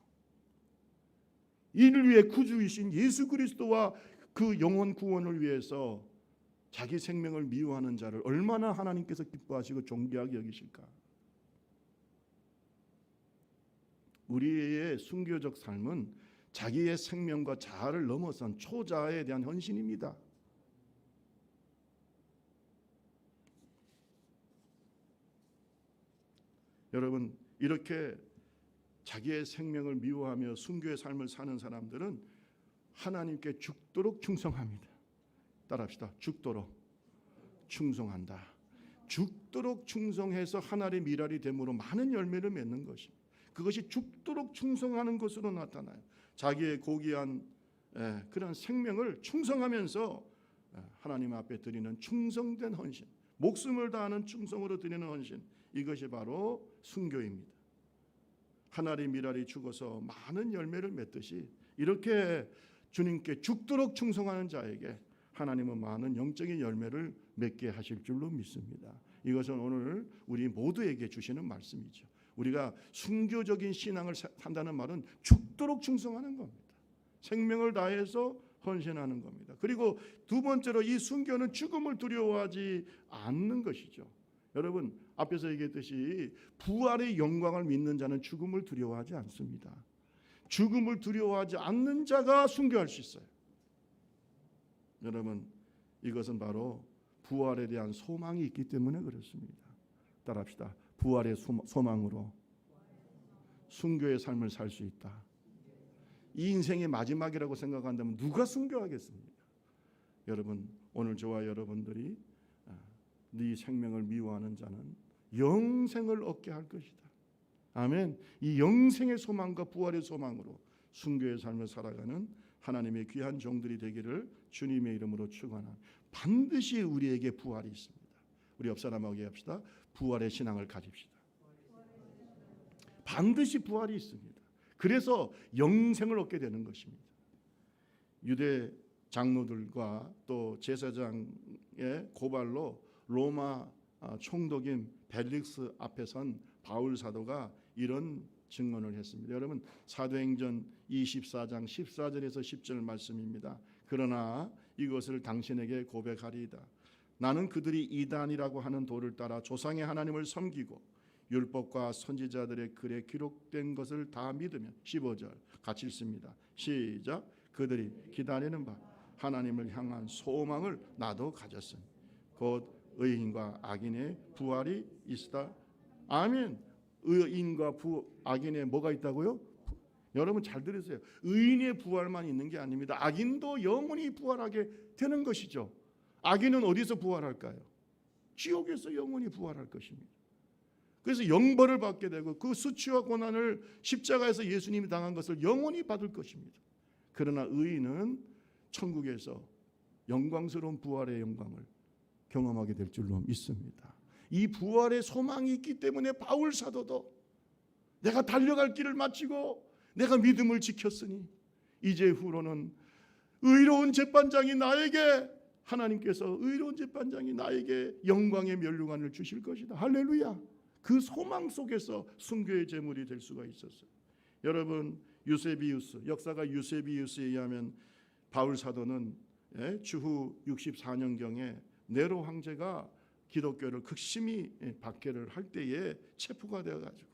이를 위해 구주이신 예수 그리스도와 그 영혼 구원을 위해서 자기 생명을 미워하는 자를 얼마나 하나님께서 기뻐하시고 존귀하게 여기실까? 우리의 순교적 삶은 자기의 생명과 자아를 넘어선 초자아에 대한 헌신입니다. 여러분, 이렇게 자기의 생명을 미워하며 순교의 삶을 사는 사람들은 하나님께 죽도록 충성합니다. 따라합시다. 죽도록 충성한다. 죽도록 충성해서 하나님의 미랄이 됨으로 많은 열매를 맺는 것입니다. 그것이 죽도록 충성하는 것으로 나타나요. 자기의 고귀한 그런 생명을 충성하면서 하나님 앞에 드리는 충성된 헌신, 목숨을 다하는 충성으로 드리는 헌신, 이것이 바로 순교입니다. 하나님의 미랄이 죽어서 많은 열매를 맺듯이 이렇게 주님께 죽도록 충성하는 자에게 하나님은 많은 영적인 열매를 맺게 하실 줄로 믿습니다. 이것은 오늘 우리 모두에게 주시는 말씀이죠. 우리가 순교적인 신앙을 산다는 말은 죽도록 충성하는 겁니다. 생명을 다해서 헌신하는 겁니다. 그리고 두 번째로 이 순교는 죽음을 두려워하지 않는 것이죠. 여러분, 앞에서 얘기했듯이 부활의 영광을 믿는 자는 죽음을 두려워하지 않습니다. 죽음을 두려워하지 않는 자가 순교할 수 있어요. 여러분, 이것은 바로 부활에 대한 소망이 있기 때문에 그렇습니다. 따라합시다. 부활의 소망으로 순교의 삶을 살 수 있다. 이 인생의 마지막이라고 생각한다면 누가 순교하겠습니까? 여러분, 오늘 저와 여러분들이 네 생명을 미워하는 자는 영생을 얻게 할 것이다. 아멘. 이 영생의 소망과 부활의 소망으로 순교의 삶을 살아가는 하나님의 귀한 종들이 되기를 주님의 이름으로 축원합니다. 반드시 우리에게 부활이 있습니다. 우리 옆 사람하고 얘기합시다. 부활의 신앙을 가집시다. 반드시 부활이 있습니다. 그래서 영생을 얻게 되는 것입니다. 유대 장로들과 또 제사장의 고발로 로마 총독인 벨릭스 앞에 선 바울 사도가 이런 증언을 했습니다. 여러분, 사도행전 24장 14절에서 10절 말씀입니다. 그러나 이것을 당신에게 고백하리이다. 나는 그들이 이단이라고 하는 도를 따라 조상의 하나님을 섬기고 율법과 선지자들의 글에 기록된 것을 다 믿으면 15절 같이 읽습니다. 시작. 그들이 기다리는 바 하나님을 향한 소망을 나도 가졌으니 곧 의인과 악인의 부활이 있다. 아멘. 의인과 악인의 뭐가 있다고요? 여러분 잘 들으세요. 의인의 부활만 있는 게 아닙니다. 악인도 영원히 부활하게 되는 것이죠. 악인은 어디서 부활할까요? 지옥에서 영원히 부활할 것입니다. 그래서 영벌을 받게 되고 그 수치와 고난을 십자가에서 예수님이 당한 것을 영원히 받을 것입니다. 그러나 의인은 천국에서 영광스러운 부활의 영광을 경험하게 될 줄로 믿습니다. 이 부활의 소망이 있기 때문에 바울 사도도 내가 달려갈 길을 마치고 내가 믿음을 지켰으니 이제 후로는 의로운 재판장이 나에게 하나님께서 의로운 재판장이 나에게 영광의 면류관을 주실 것이다. 할렐루야. 그 소망 속에서 순교의 제물이 될 수가 있었어요. 여러분, 유세비우스, 역사가 유세비우스에 의하면 바울 사도는 주후 64년경에 네로 황제가 기독교를 극심히 박해를 할 때에 체포가 되어가지고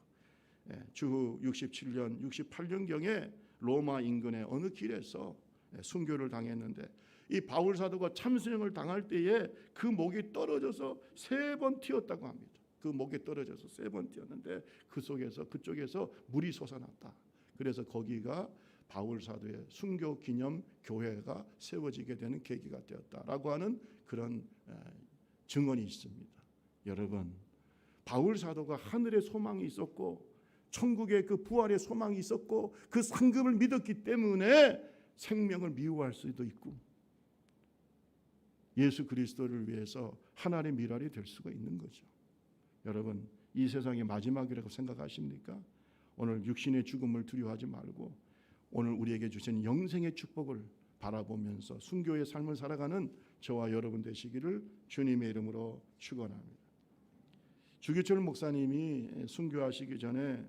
주후 67년, 68년경에 로마 인근의 어느 길에서 순교를 당했는데 이 바울 사도가 참수형을 당할 때에 그 목이 떨어져서 3번 튀었다고 합니다. 그 목에 떨어져서 3번 튀었는데 그쪽에서 물이 솟아났다. 그래서 거기가 바울 사도의 순교 기념 교회가 세워지게 되는 계기가 되었다라고 하는 그런 증언이 있습니다. 여러분, 바울 사도가 하늘의 소망이 있었고 천국의 그 부활의 소망이 있었고 그 상급을 믿었기 때문에 생명을 미워할 수도 있고 예수 그리스도를 위해서 하나님의 미랄이 될 수가 있는 거죠. 여러분, 이 세상의 마지막이라고 생각하십니까? 오늘 육신의 죽음을 두려워하지 말고 오늘 우리에게 주신 영생의 축복을 바라보면서 순교의 삶을 살아가는 저와 여러분 되시기를 주님의 이름으로 축원합니다. 주기철 목사님이 순교하시기 전에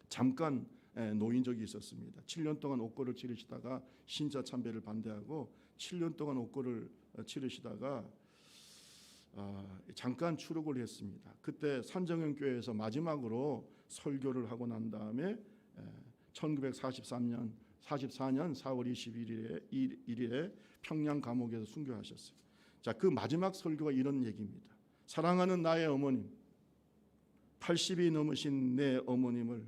잠깐 노인 적이 있었습니다. 7년 동안 옥고를 치르시다가 신자 참배를 반대하고 7년 동안 옥고를 치르시다가 잠깐 추록을 했습니다. 그때 산정형 교회에서 마지막으로 설교를 하고 난 다음에 1944년 4월 21일에 평양 감옥에서 순교하셨어요. 자, 그 마지막 설교가 이런 얘기입니다. 사랑하는 나의 어머님, 80이 넘으신 내 어머님을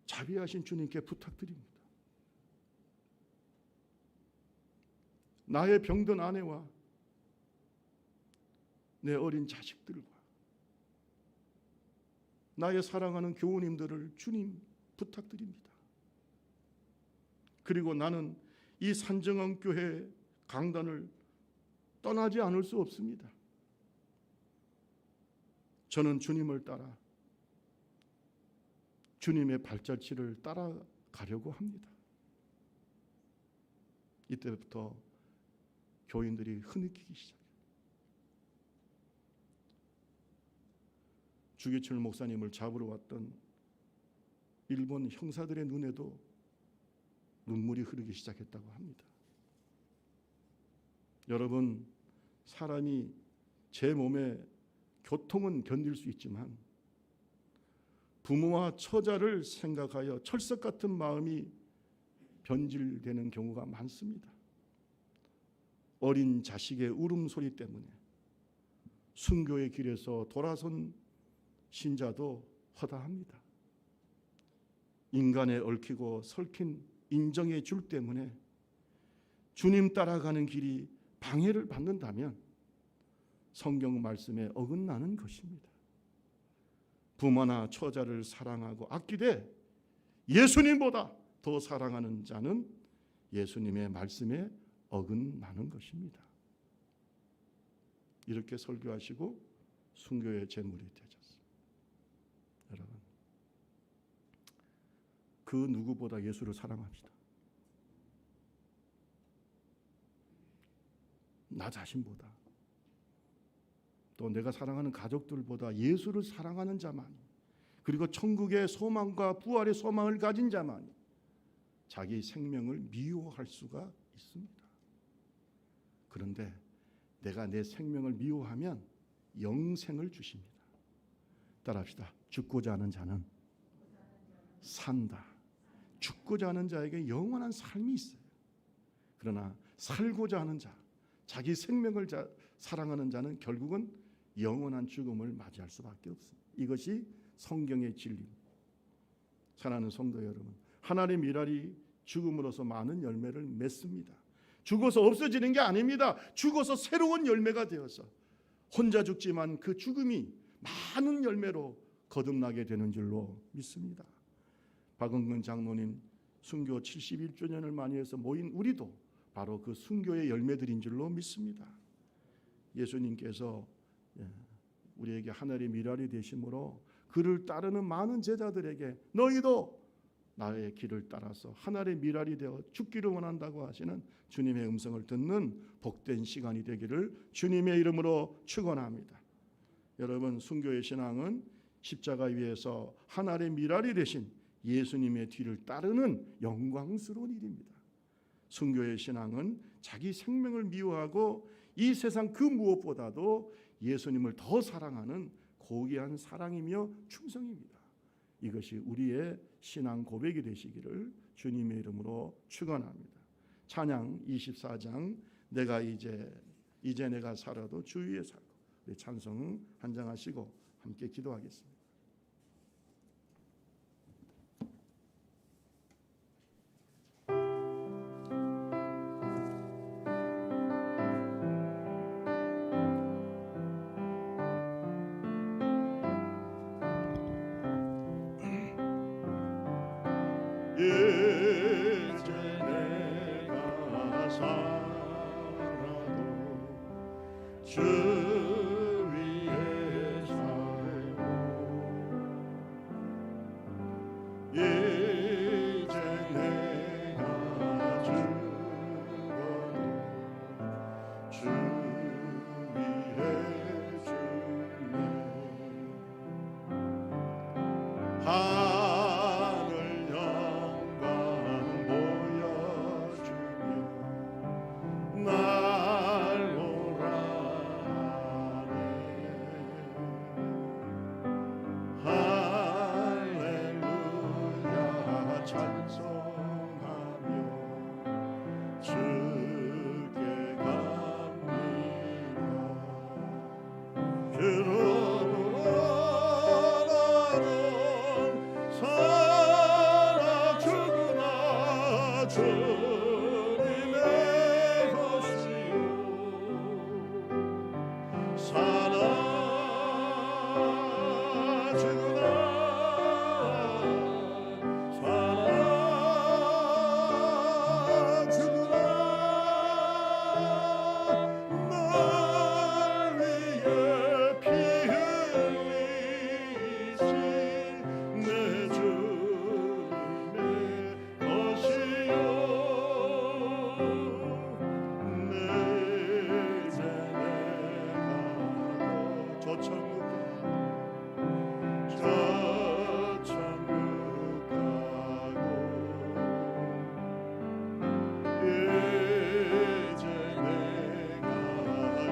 자비하신 주님께 부탁드립니다. 나의 병든 아내와 내 어린 자식들과 나의 사랑하는 교우님들을 주님 부탁드립니다. 그리고 나는 이 산정원교회 강단을 떠나지 않을 수 없습니다. 저는 주님을 따라 주님의 발자취를 따라가려고 합니다. 이때부터 교인들이 흐느끼기 시작해요. 주기철 목사님을 잡으러 왔던 일본 형사들의 눈에도 눈물이 흐르기 시작했다고 합니다. 여러분, 사람이 제 몸에 고통은 견딜 수 있지만 부모와 처자를 생각하여 철석 같은 마음이 변질되는 경우가 많습니다. 어린 자식의 울음소리 때문에 순교의 길에서 돌아선 신자도 허다합니다. 인간에 얽히고 설킨 인정의 줄 때문에 주님 따라가는 길이 방해를 받는다면 성경 말씀에 어긋나는 것입니다. 부모나 처자를 사랑하고 아끼되 예수님보다 더 사랑하는 자는 예수님의 말씀에 어긋나는 것입니다. 이렇게 설교하시고 순교의 제물이 되셨습니다. 여러분, 그 누구보다 예수를 사랑합시다. 나 자신보다, 또 내가 사랑하는 가족들보다 예수를 사랑하는 자만이, 그리고 천국의 소망과 부활의 소망을 가진 자만이 자기 생명을 미워할 수가 있습니다. 그런데 내가 내 생명을 미워하면 영생을 주십니다. 따라합시다. 죽고자 하는 자는 산다. 죽고자 하는 자에게 영원한 삶이 있어요. 그러나 살고자 하는 자, 자기 생명을 사랑하는 자는 결국은 영원한 죽음을 맞이할 수밖에 없습니다. 이것이 성경의 진리입니다. 사랑하는 성도 여러분, 하나님의 일할이 죽음으로서 많은 열매를 맺습니다. 죽어서 없어지는 게 아닙니다. 죽어서 새로운 열매가 되어서 혼자 죽지만 그 죽음이 많은 열매로 거듭나게 되는 줄로 믿습니다. 박은근 장로님 순교 71주년을 만회해서 모인 우리도 바로 그 순교의 열매들인 줄로 믿습니다. 예수님께서 우리에게 하늘의 미랄이 되심으로 그를 따르는 많은 제자들에게 너희도 나의 길을 따라서 하늘의 미랄이 되어 죽기를 원한다고 하시는 주님의 음성을 듣는 복된 시간이 되기를 주님의 이름으로 축원합니다. 여러분, 순교의 신앙은 십자가 위에서 하늘의 미랄이 되신 예수님의 뒤를 따르는 영광스러운 일입니다. 순교의 신앙은 자기 생명을 미워하고 이 세상 그 무엇보다도 예수님을 더 사랑하는 고귀한 사랑이며 충성입니다. 이것이 우리의 신앙 고백이 되시기를 주님의 이름으로 축원합니다. 찬양 24장 내가 이제 내가 살아도 주 위에 살고, 우리 찬송 한장하시고 함께 기도하겠습니다. 이제 내가 살아도 주 위에 살고 이제 내가 죽어도 주 위에 죽네 보여주며 날 오라. 1 그러므로 나는 살아 죽으나 주님의 것이요 살아 죽으나 살아 죽으나 날 위해 피 흘리신 내 주님의 것이요 내 이제 내가 저 천국 가고 이제 내가 있어도 주 위에 있네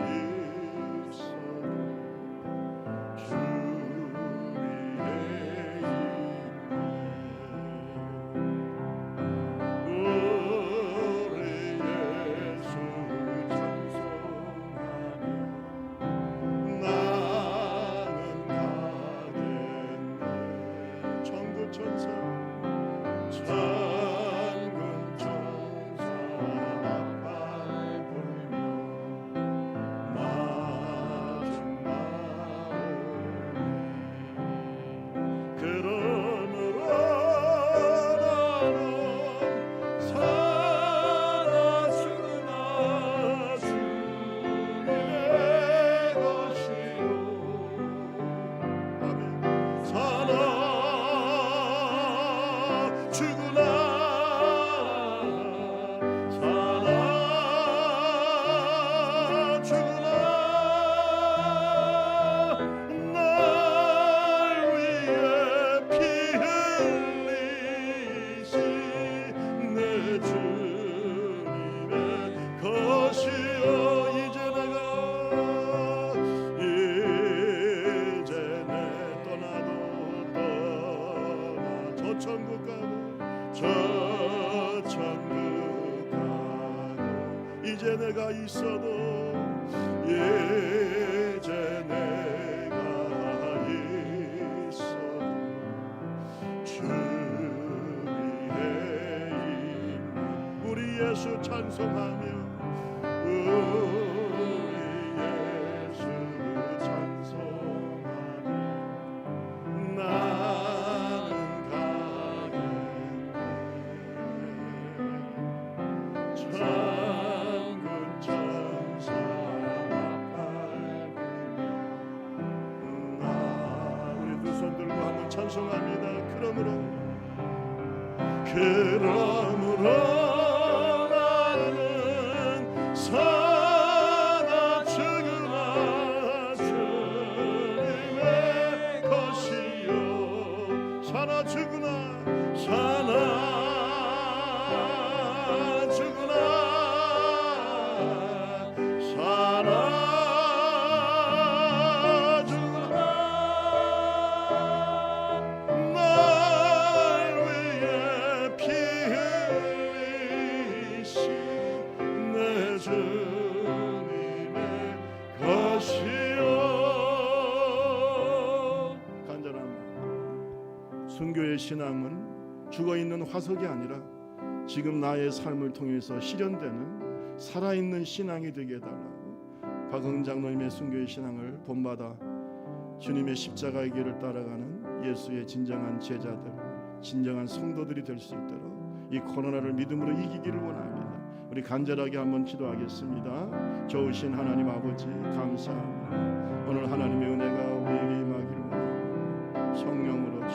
우리 예수 찬송하며 나는 가겠네 천국 천사 천군 천사 나팔 불며 마중 나오네 그러므로 나는 살아 죽으나 주님의 것이요 아멘 살아 죽으나 살아 죽으나 날 위해 피 흘리신 내 주님의 것이요 이제 내 떠나도 떠나 저 천국 가고 저 천국 가고 이제 내가 있어도 이제 내가 있어도 주 위에 있는 우리 예수 찬송하며 우리 예수 찬송하며 나는 가겠네 천군 천사 나팔 불며 우리 두 손 들고 한번 찬송합니다 그러므로 나는 살아 죽으나 주님의 것이요 살아 죽으나 살아 죽으나 살아 죽으나 날 위해 피 흘리신 내 주님의 것이요 간절합니다. 순교의 신앙은 죽어있는 화석이 아니라 지금 나의 삶을 통해서 실현되는 살아있는 신앙이 되게 해달라고 박흥 장로님의 순교의 신앙을 본받아 주님의 십자가의 길을 따라가는 예수의 진정한 제자들, 진정한 성도들이 될 수 있도록 이 코로나를 믿음으로 이기기를 원합니다. 우리 간절하게 한번 기도하겠습니다. 좋으신 하나님 아버지 감사합니다. 오늘 하나님의 은혜가 우리에게 임하기를 원합니다. 성령으로